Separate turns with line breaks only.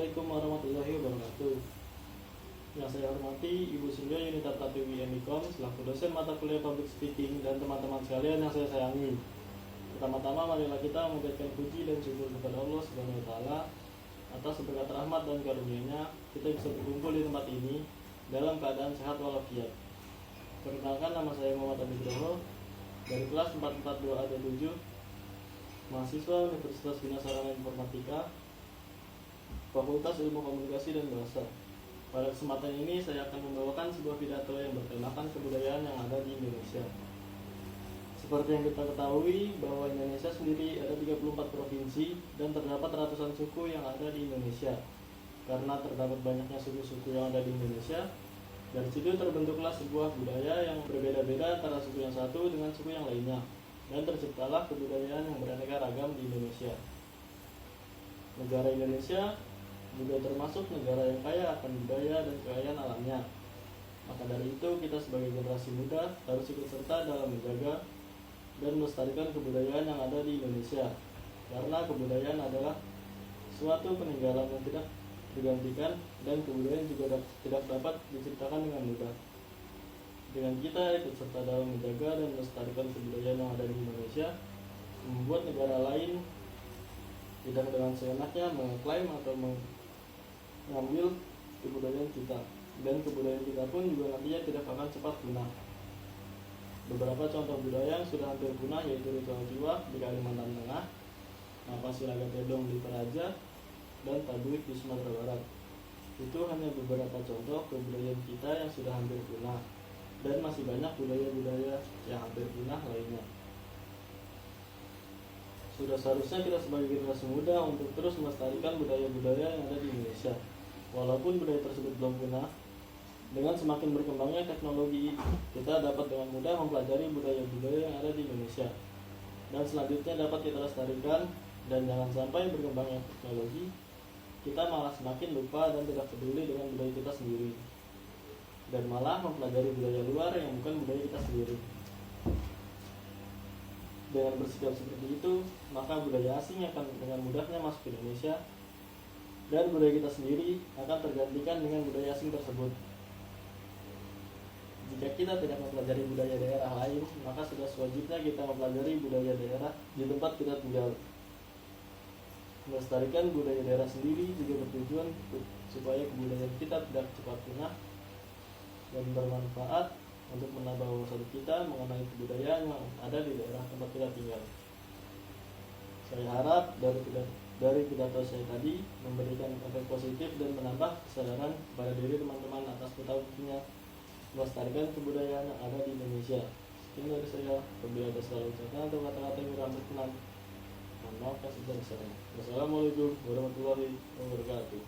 Assalamualaikum warahmatullahi wabarakatuh. Yang saya hormati Ibu Sindia Yunita Pratiwi MIKOM selaku dosen mata kuliah Public Speaking dan teman-teman sekalian yang saya sayangi. Pertama-tama marilah kita mengucapkan puji dan syukur kepada Allah Subhanahu wa taala atas berkat rahmat dan karunia-Nya kita bisa berkumpul di tempat ini dalam keadaan sehat walafiat. Perkenalkan, nama saya Muhammad Nugroho dari kelas 442 A7, mahasiswa Universitas Bina Sarana Informatika, Fakultas Ilmu Komunikasi dan Bahasa. Pada kesempatan ini saya akan membawakan sebuah pidato yang bertemakan kebudayaan yang ada di Indonesia. Seperti yang kita ketahui bahwa Indonesia sendiri ada 34 provinsi dan terdapat ratusan suku yang ada di Indonesia. Karena terdapat banyaknya suku-suku yang ada di Indonesia, dari situ terbentuklah sebuah budaya yang berbeda-beda antara suku yang satu dengan suku yang lainnya, dan terciptalah kebudayaan yang beraneka ragam di Indonesia. Negara Indonesia juga termasuk negara yang kaya akan budaya dan kekayaan alamnya. Maka dari itu kita sebagai generasi muda harus ikut serta dalam menjaga dan melestarikan kebudayaan yang ada di Indonesia. Karena kebudayaan adalah suatu peninggalan yang tidak tergantikan dan kebudayaan juga tidak dapat diciptakan dengan mudah. Dengan kita ikut serta dalam menjaga dan melestarikan kebudayaan yang ada di Indonesia, membuat negara lain tidak dengan seenaknya mengklaim atau mengambil kebudayaan kita, dan kebudayaan kita pun juga nantinya tidak akan cepat punah. Beberapa contoh budaya yang sudah hampir punah yaitu ritual Tiwak di Kalimantan Tengah, Napasilaga Tedong di Toraja, dan Tabuik di Sumatera Barat. Itu hanya beberapa contoh kebudayaan kita yang sudah hampir punah, dan masih banyak budaya-budaya yang hampir punah lainnya. Sudah seharusnya kita sebagai generasi muda untuk terus melestarikan budaya-budaya yang ada di Indonesia. Walaupun budaya tersebut belum punah, dengan semakin berkembangnya teknologi, kita dapat dengan mudah mempelajari budaya-budaya yang ada di Indonesia. Dan selanjutnya dapat kita lestarikan, dan jangan sampai berkembangnya teknologi, kita malah semakin lupa dan tidak peduli dengan budaya kita sendiri, dan malah mempelajari budaya luar yang bukan budaya kita sendiri. Dengan bersikap seperti itu, maka budaya asing akan dengan mudahnya masuk ke Indonesia, dan budaya kita sendiri akan tergantikan dengan budaya asing tersebut. Jika kita tidak mempelajari budaya daerah lain, maka sudah sewajibnya kita mempelajari budaya daerah di tempat kita tinggal. Melestarikan budaya daerah sendiri juga bertujuan supaya kebudayaan kita tidak cepat punah dan bermanfaat untuk menambah wawasan kita mengenai kebudayaan yang ada di daerah tempat kita tinggal. Saya harap dari pidato saya tadi memberikan efek positif dan menambah kesadaran pada diri teman-teman atas pentingnya melestarikan kebudayaan yang ada di Indonesia. Sekian dari saya. Apabila ada salah ucapan atau kata-kata yang kurang berkenan, mohon maaf atas segala. Wassalamualaikum warahmatullahi wabarakatuh.